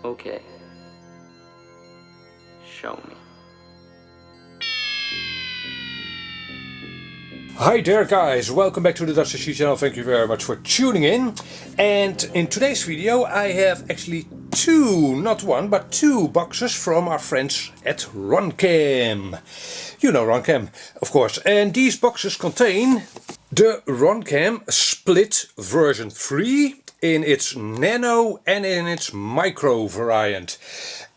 Okay. Show me. Hi there guys, welcome back to the Dutch ST channel. Thank you very much for tuning in. And in today's video I have actually two, not one, but two boxes from our friends at Runcam. You know Runcam, of course. And these boxes contain the Runcam Split version 3 in its Nano and in its Micro variant.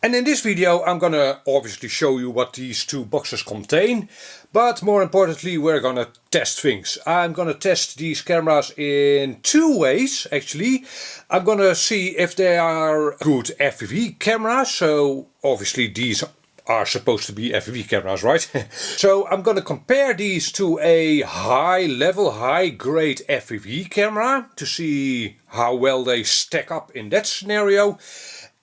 And in this video I'm gonna obviously show you what these two boxes contain, but more importantly we're gonna test things. I'm gonna test these cameras in two ways actually. I'm gonna see if they are good FPV cameras, so obviously these are supposed to be FPV cameras, right? So I'm gonna compare these to a high level, high grade FPV camera to see how well they stack up in that scenario.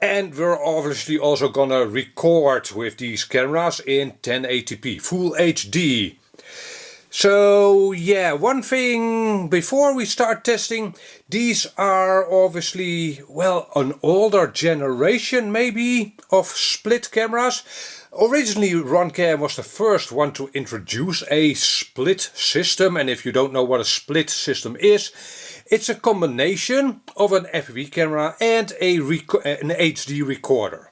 And we're obviously also gonna record with these cameras in 1080p, Full HD. So yeah, one thing before we start testing, these are obviously, well, an older generation maybe of split cameras. Originally Runcam was the first one to introduce a split system, and if you don't know what a split system is, it's a combination of an FPV camera and an HD recorder.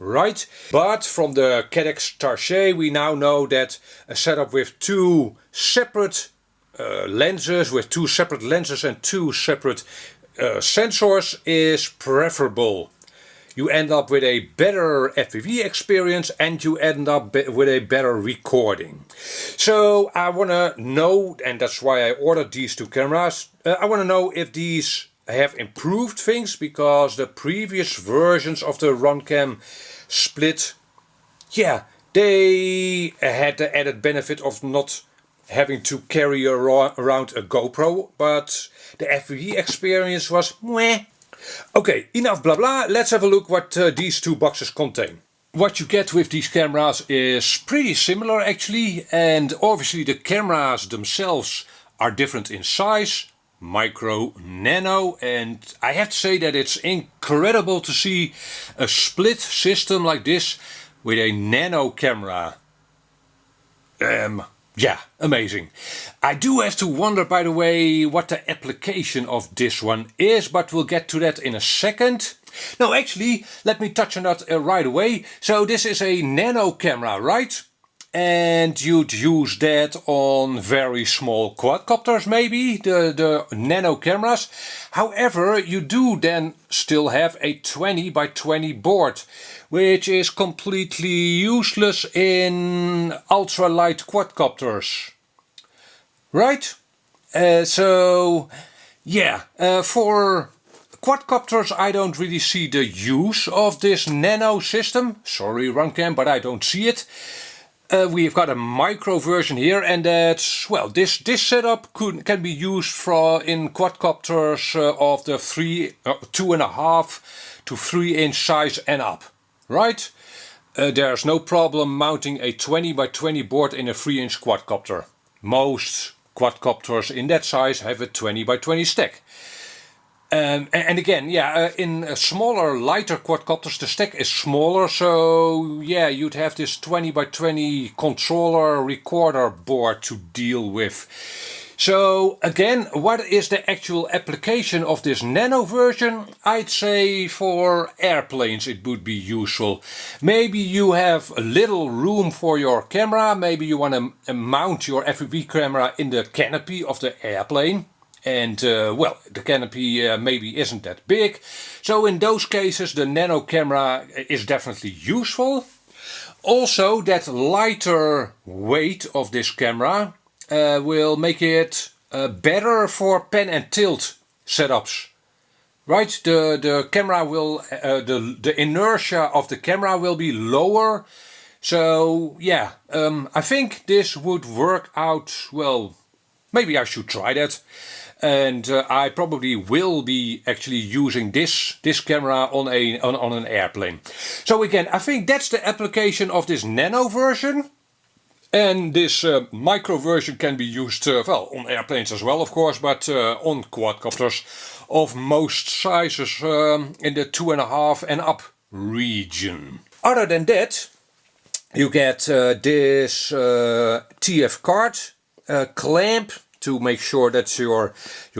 Right? But from the Cadex Target we now know that a setup with two separate lenses, and two separate sensors is preferable. You end up with a better FPV experience and you end up with a better recording. So I want to know, and that's why I ordered these two cameras, I want to know if these have improved things, because the previous versions of the Runcam Split, yeah, they had the added benefit of not having to carry around a GoPro, but the FPV experience was meh. Okay, enough blah blah, let's have a look what these two boxes contain. What you get with these cameras is pretty similar actually, and obviously the cameras themselves are different in size, micro, nano, and I have to say that it's incredible to see a split system like this with a nano camera. Yeah, amazing. I do have to wonder, by the way, what the application of this one is, but we'll get to that in a second. No, actually, let me touch on that right away. So this is a nano camera, right? And you'd use that on very small quadcopters maybe, the nano cameras. However, you do then still have a 20 by 20 board, which is completely useless in ultralight quadcopters. Right? So, yeah, for quadcopters I don't really see the use of this nano system. Sorry Runcam, but I don't see it. We've got a micro version here, and that's, well, this setup can be used in quadcopters of the 2.5 to 3 inch size and up, right? There's no problem mounting a 20 by 20 board in a 3 inch quadcopter. Most quadcopters in that size have a 20 by 20 stack. And again, yeah, in smaller, lighter quadcopters the stack is smaller, so yeah, you'd have this 20 by 20 controller recorder board to deal with. So again, what is the actual application of this nano version? I'd say for airplanes it would be useful. Maybe you have a little room for your camera, maybe you want to mount your FPV camera in the canopy of the airplane. And well, the canopy maybe isn't that big. So in those cases the nano camera is definitely useful. Also, that lighter weight of this camera will make it better for pan and tilt setups. Right, the camera will, the inertia of the camera will be lower. So yeah, I think this would work out well. Maybe I should try that. And I probably will be actually using this camera on an airplane. So again, I think that's the application of this nano version. And this micro version can be used, well, on airplanes as well, of course, but on quadcopters of most sizes in the 2.5 and up region. Other than that, you get this TF card clamp to make sure that your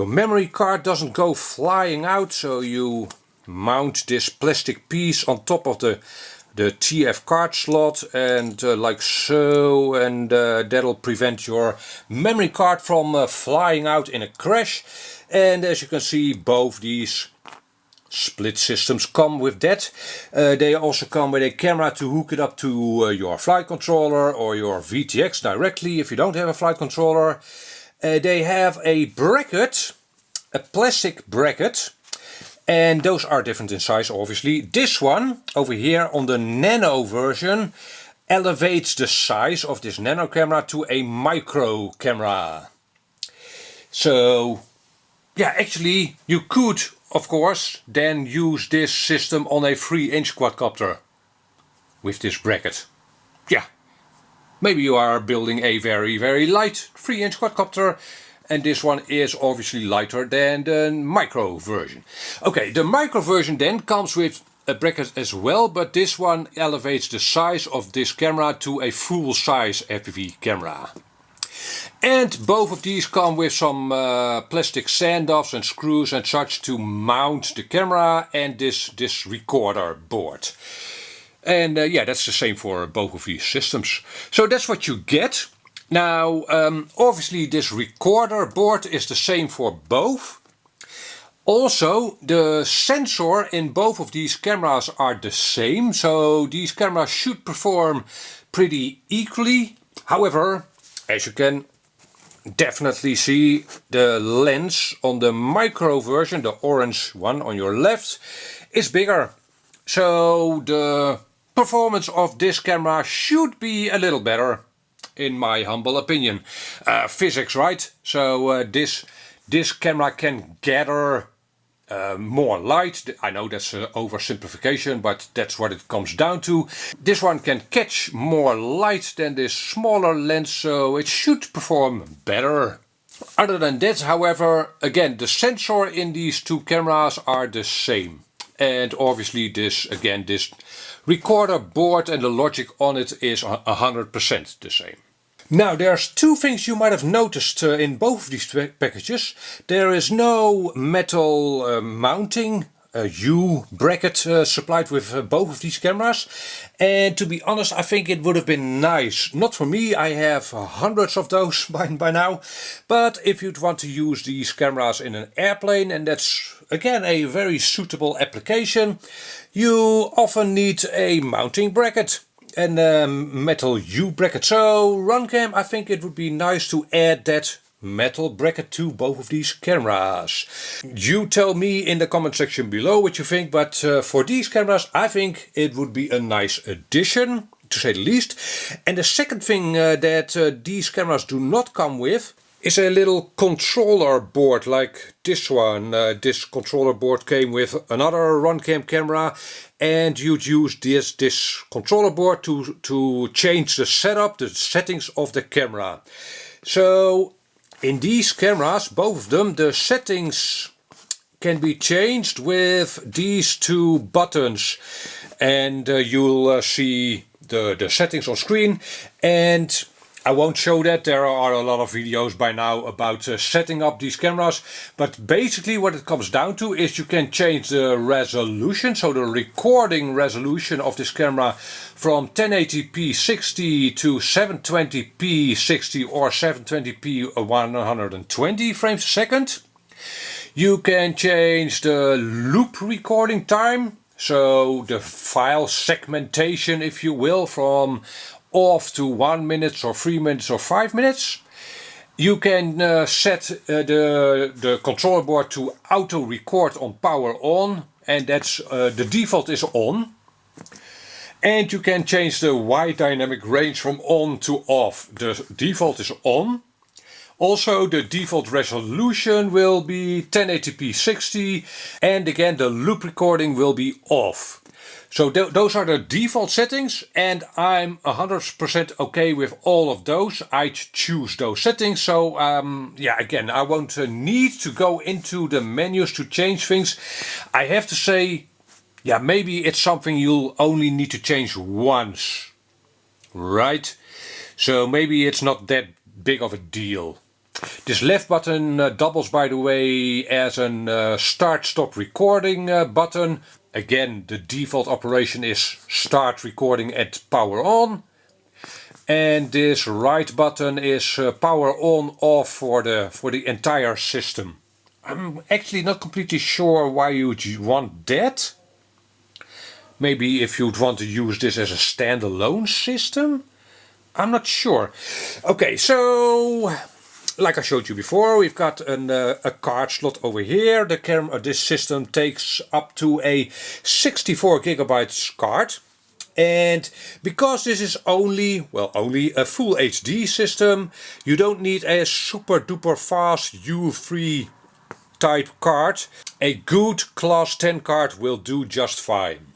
memory card doesn't go flying out. So you mount this plastic piece on top of the TF card slot and like so, and that'll prevent your memory card from flying out in a crash. And as you can see, both these split systems come with that. They also come with a camera to hook it up to your flight controller or your VTX directly if you don't have a flight controller. They have a bracket, a plastic bracket, and those are different in size obviously. This one over here on the Nano version elevates the size of this Nano camera to a micro camera. So yeah, actually you could of course then use this system on a 3-inch quadcopter with this bracket. Yeah, maybe you are building a very light 3-inch quadcopter, and this one is obviously lighter than the micro version. Okay, the micro version then comes with a bracket as well, but this one elevates the size of this camera to a full size FPV camera. And both of these come with some plastic standoffs and screws and such to mount the camera and this recorder board. And yeah, that's the same for both of these systems. So that's what you get. Now, obviously this recorder board is the same for both. Also, the sensor in both of these cameras are the same, so these cameras should perform pretty equally. However, as you can definitely see, the lens on the micro version, the orange one on your left, is bigger. So the performance of this camera should be a little better, in my humble opinion. Physics, right? So this camera can gather more light. I know that's an oversimplification, but that's what it comes down to. This one can catch more light than this smaller lens, so it should perform better. Other than that, however, again, the sensor in these two cameras are the same. And obviously this recorder board and the logic on it is 100% the same. Now there's two things you might have noticed in both of these packages. There is no metal mounting U-bracket supplied with both of these cameras. And to be honest, I think it would have been nice. Not for me, I have hundreds of those by now. But if you'd want to use these cameras in an airplane, and that's again a very suitable application, you often need a mounting bracket and a metal U-bracket. So Runcam, I think it would be nice to add that metal bracket to both of these cameras. You tell me in the comment section below what you think, but for these cameras I think it would be a nice addition, to say the least. And the second thing that these cameras do not come with is a little controller board like this one. This controller board came with another Runcam camera, and you'd use this controller board to change the setup, the settings of the camera. So in these cameras, both of them, the settings can be changed with these two buttons, and you'll see the settings on screen. And I won't show that, there are a lot of videos by now about setting up these cameras, but basically what it comes down to is you can change the resolution, so the recording resolution of this camera, from 1080p 60 to 720p 60 or 720p 120 frames a second. You can change the loop recording time, so the file segmentation, if you will, from off to 1 minute or 3 minutes or 5 minutes. You can set the controller board to auto record on power on, and that's the default is on. And you can change the wide dynamic range from on to off. The default is on. Also, the default resolution will be 1080p 60, and again the loop recording will be off. So those are the default settings, and I'm 100% okay with all of those. I choose those settings, so yeah, again, I won't need to go into the menus to change things. I have to say, yeah, maybe it's something you'll only need to change once, right? So maybe it's not that big of a deal. This left button doubles, by the way, as a start-stop recording button. Again, the default operation is start recording at power on. And this right button is power on off for the entire system. I'm actually not completely sure why you'd want that. Maybe if you'd want to use this as a standalone system? I'm not sure. Okay, so like I showed you before, we've got a card slot over here. This system takes up to a 64 gigabytes card. And because this is only a full HD system, you don't need a super duper fast U3 type card. A good class 10 card will do just fine.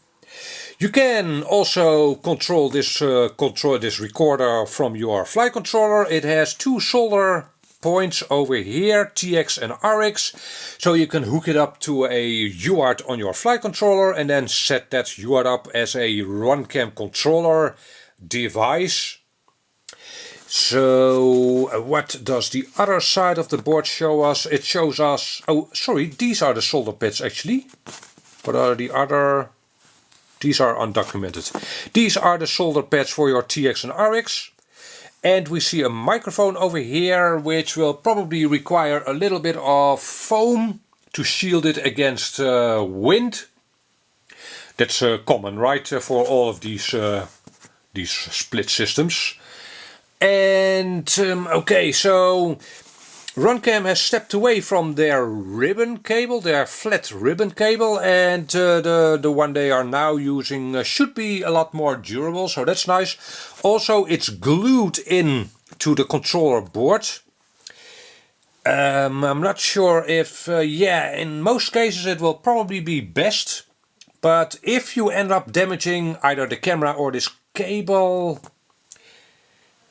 You can also control this recorder from your flight controller. It has two solder points over here, TX and RX, so you can hook it up to a UART on your flight controller and then set that UART up as a Runcam controller device. So what does the other side of the board show us? It shows us, oh sorry, these are the solder pads actually. What are the other? These are undocumented. These are the solder pads for your TX and RX. And we see a microphone over here, which will probably require a little bit of foam to shield it against wind. That's common, right, for all of these split systems. And okay, so Runcam has stepped away from their ribbon cable, their flat ribbon cable, and the one they are now using should be a lot more durable, so that's nice. Also, it's glued in to the controller board. I'm not sure if, yeah, in most cases it will probably be best, but if you end up damaging either the camera or this cable,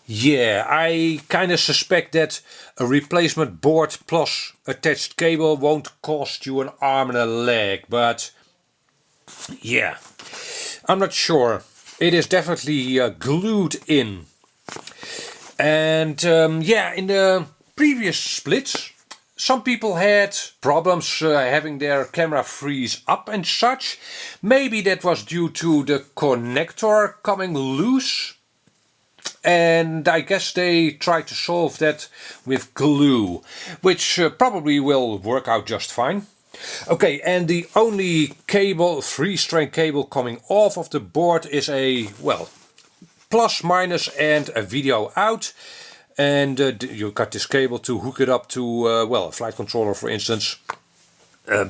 yeah, I kind of suspect that a replacement board plus attached cable won't cost you an arm and a leg, but yeah, I'm not sure. It is definitely glued in. And yeah, in the previous splits, some people had problems having their camera freeze up and such. Maybe that was due to the connector coming loose. And I guess they tried to solve that with glue, which probably will work out just fine. Okay, and the only cable, 3-strand cable coming off of the board is a, well, plus, minus and a video out. And you got this cable to hook it up to, well, a flight controller, for instance.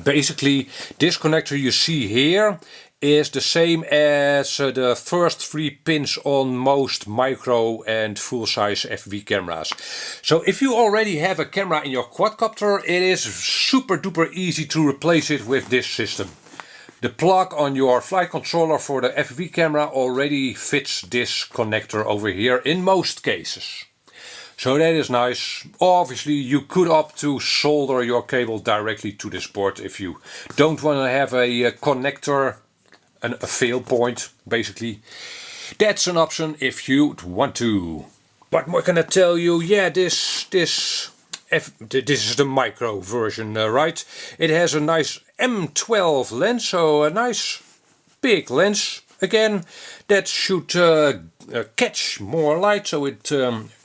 Basically, this connector you see here is the same as the first 3 pins on most micro and full-size FPV cameras. So if you already have a camera in your quadcopter, it is super duper easy to replace it with this system. The plug on your flight controller for the FPV camera already fits this connector over here in most cases. So that is nice. Obviously you could opt to solder your cable directly to this board if you don't want to have a connector, a fail point basically. That's an option if you want to. What more can I tell you? Yeah, this is the micro version, right? It has a nice M12 lens, so a nice big lens. Again, that should catch more light, so it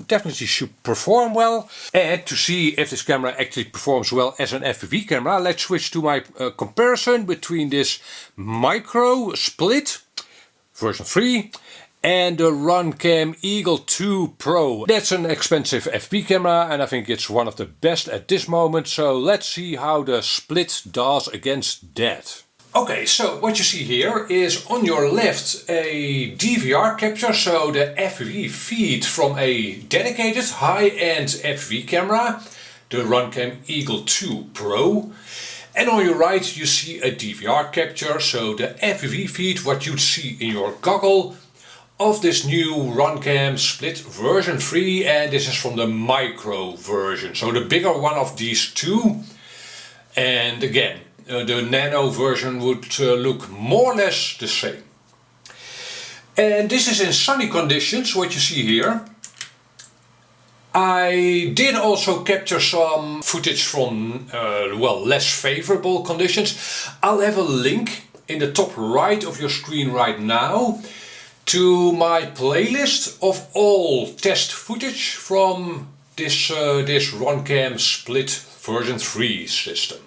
definitely should perform well. And to see if this camera actually performs well as an FPV camera, let's switch to my comparison between this micro split version 3 and the Runcam Eagle 2 Pro. That's an expensive FPV camera and I think it's one of the best at this moment, so let's see how the split does against that. Okay, so what you see here is on your left a DVR capture, so the FPV feed from a dedicated high-end FPV camera, the Runcam Eagle 2 Pro. And on your right you see a DVR capture, so the FPV feed, what you'd see in your goggle, of this new Runcam split version 3, and this is from the micro version, so the bigger one of these two. And again, the Nano version would look more or less the same. And this is in sunny conditions, what you see here. I did also capture some footage from well, less favorable conditions. I'll have a link in the top right of your screen right now to my playlist of all test footage from this Runcam split version 3 system.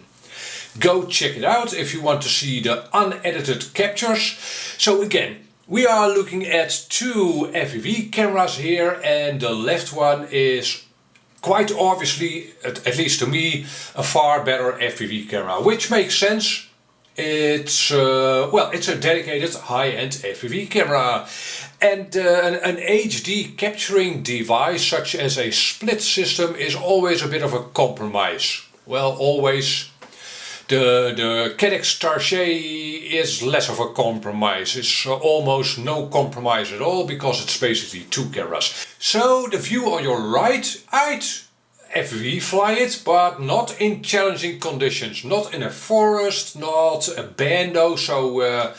Go check it out if you want to see the unedited captures. So again, we are looking at two FPV cameras here, and the left one is quite obviously, at least to me, a far better FPV camera, which makes sense. It's well, it's a dedicated high-end FPV camera, and an HD capturing device such as a split system is always a bit of a compromise. Well, always. The Cadet Starshey is less of a compromise. It's almost no compromise at all, because it's basically two cameras. So the view on your right, I'd FPV fly it, but not in challenging conditions. Not in a forest, not a bando, so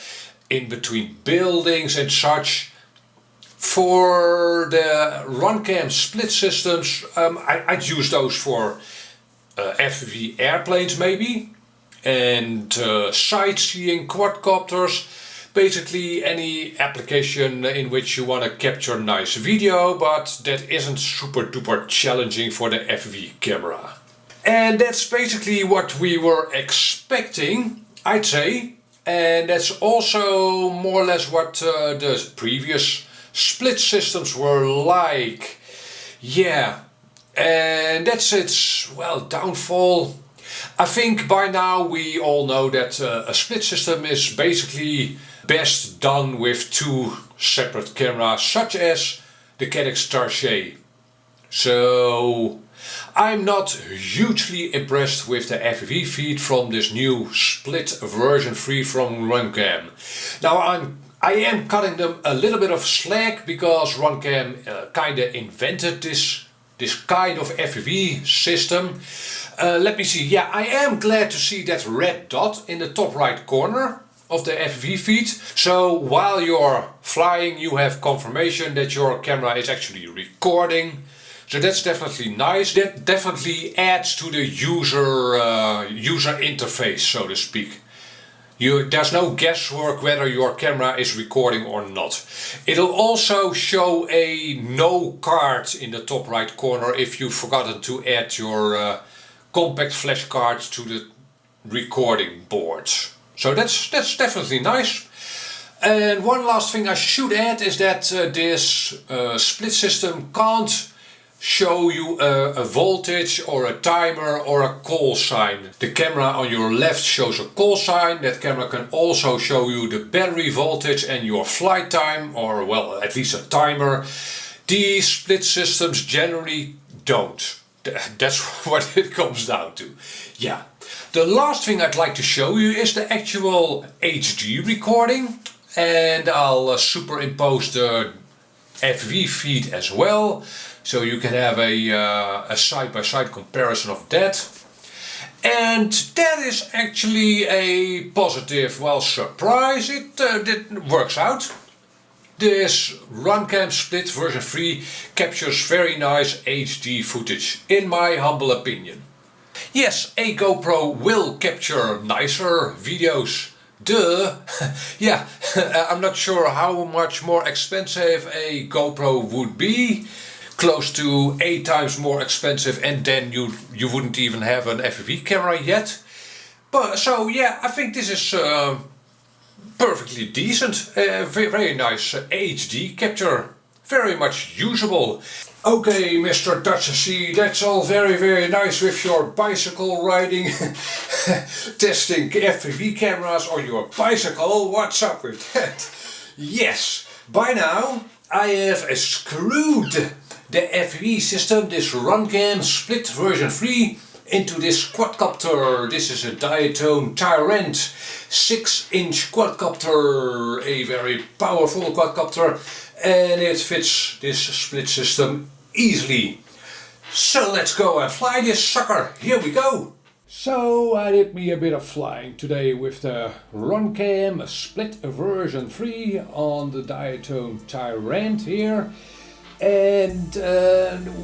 in between buildings and such. For the Runcam split systems, I'd use those for FPV airplanes maybe. And sightseeing quadcopters, basically any application in which you want to capture nice video, but that isn't super duper challenging for the FPV camera. And that's basically what we were expecting, I'd say, and that's also more or less what the previous split systems were like. Yeah, and that's its, well, downfall. I think by now we all know that a split system is basically best done with two separate cameras, such as the Cadet Starshey. So I'm not hugely impressed with the FPV feed from this new split version 3 from Runcam. Now I am cutting them a little bit of slack, because Runcam kinda invented this kind of FPV system. Let me see, yeah, I am glad to see that red dot in the top right corner of the FPV feed. So while you're flying, you have confirmation that your camera is actually recording. So that's definitely nice. That definitely adds to the user interface, so to speak. There's no guesswork whether your camera is recording or not. It'll also show a no card in the top right corner if you've forgotten to add your compact flash cards to the recording board. So that's definitely nice. And one last thing I should add is that this split system can't show you a voltage or a timer or a call sign. The camera on your left shows a call sign. That camera can also show you the battery voltage and your flight time, or well, at least a timer. These split systems generally don't. That's what it comes down to. Yeah. The last thing I'd like to show you is the actual HD recording, and I'll superimpose the FPV feed as well, so you can have a side-by-side comparison of that. And that is actually a positive, well, surprise. It works out. This Runcam split version 3 captures very nice HD footage, in my humble opinion. Yes, a GoPro will capture nicer videos. Duh! Yeah, I'm not sure how much more expensive a GoPro would be. Close to 8 times more expensive, and then you wouldn't even have an FPV camera yet. But so yeah, I think this is perfectly decent, very nice HD capture, very much usable. Okay, Mr. Dutch C, that's all very nice with your bicycle riding, testing FPV cameras on your bicycle. What's up with that? Yes, by now I have screwed the FPV system, this Runcam split version 3, into this quadcopter. This is a Diatone Tyrant 6-inch quadcopter, a very powerful quadcopter, and it fits this split system easily. So let's go and fly this sucker. Here we go. So I did me a bit of flying today with the Runcam split version 3 on the GT-Tyrant here. And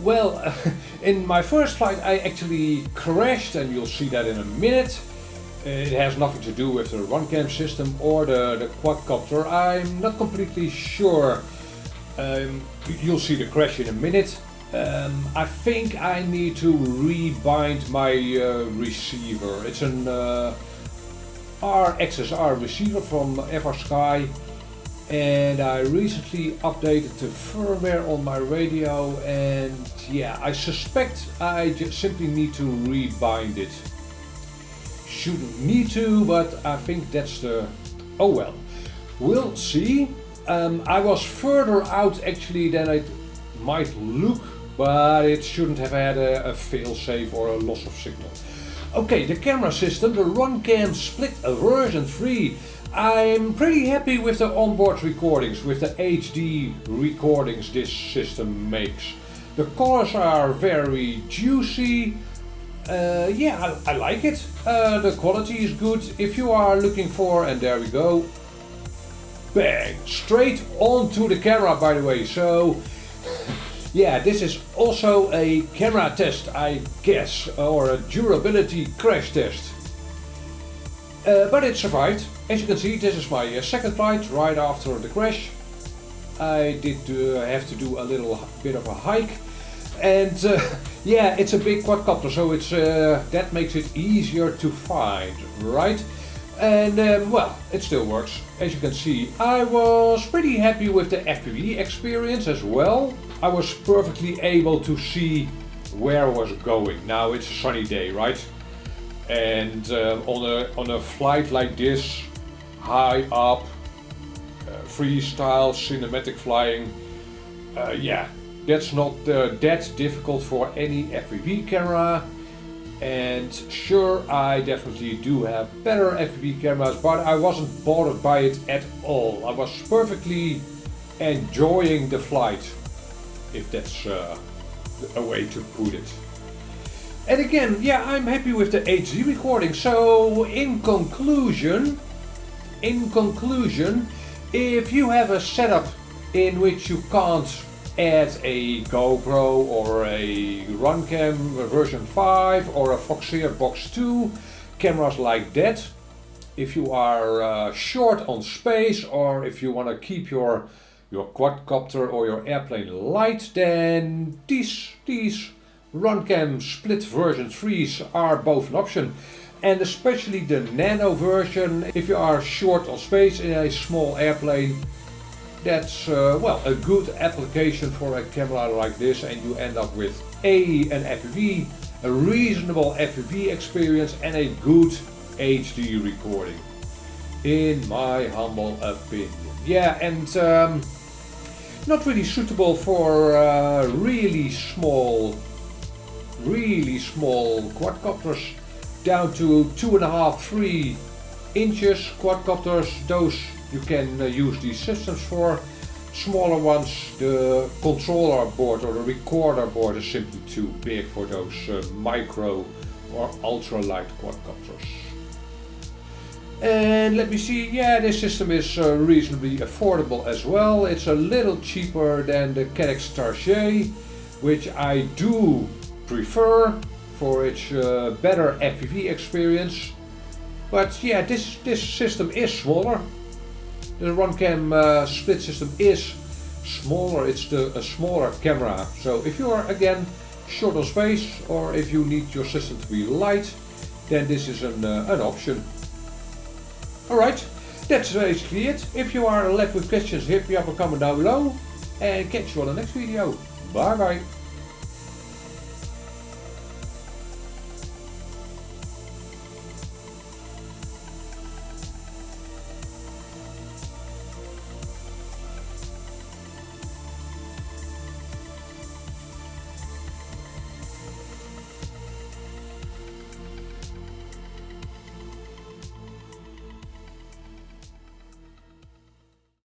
well, in my first flight I actually crashed, and you'll see that in a minute. It has nothing to do with the Runcam system or the quadcopter. I'm not completely sure. You'll see the crash in a minute. I think I need to rebind my receiver. It's an RXSR receiver from FrSky, and I recently updated the firmware on my radio, and yeah, I suspect I just simply need to rebind it. Shouldn't need to, but I think that's the... oh well, we'll see. I was further out actually than it might look, but it shouldn't have had a fail-safe or a loss of signal. Okay, the camera system, the Runcam split version 3. I'm pretty happy with the onboard recordings, with the HD recordings this system makes. The colors are very juicy. Yeah, I like it. The quality is good. If you are looking for, and there we go, bang, straight onto the camera, by the way. So yeah, this is also a camera test, I guess, or a durability crash test. But it survived. As you can see, this is my second flight right after the crash. I did have to do a little bit of a hike, and yeah, it's a big quadcopter, so it's that makes it easier to find, right? And well, it still works. As you can see, I was pretty happy with the FPV experience as well. I was perfectly able to see where I was going. Now it's a sunny day, right? And on a flight like this, high up, freestyle cinematic flying, yeah, that's not that difficult for any FPV camera. And sure, I definitely do have better FPV cameras, but I wasn't bothered by it at all. I was perfectly enjoying the flight, if that's a way to put it. And again, yeah, I'm happy with the HD recording. So in conclusion, if you have a setup in which you can't add a GoPro or a Runcam version 5 or a Foxeer Box 2, cameras like that, if you are short on space, or if you want to keep your quadcopter or your airplane light, then these Runcam split version 3s are both an option. And especially the Nano version, if you are short on space in a small airplane, that's well, a good application for a camera like this, and you end up with an FPV, a reasonable FPV experience, and a good HD recording, in my humble opinion. Yeah, and not really suitable for really small quadcopters, down to 2.5–3 inches quadcopters. Those you can use these systems for. Smaller ones, the controller board or the recorder board is simply too big for those micro or ultralight quadcopters. And let me see, yeah, this system is reasonably affordable as well. It's a little cheaper than the Cadex Starship, which I do prefer for its better FPV experience. But yeah, this system is smaller. The Runcam split system is smaller. It's a smaller camera. So if you are again short on space, or if you need your system to be light, then this is an option. Alright, that's basically it. If you are left with questions, hit me up a comment down below, and catch you on the next video. Bye bye.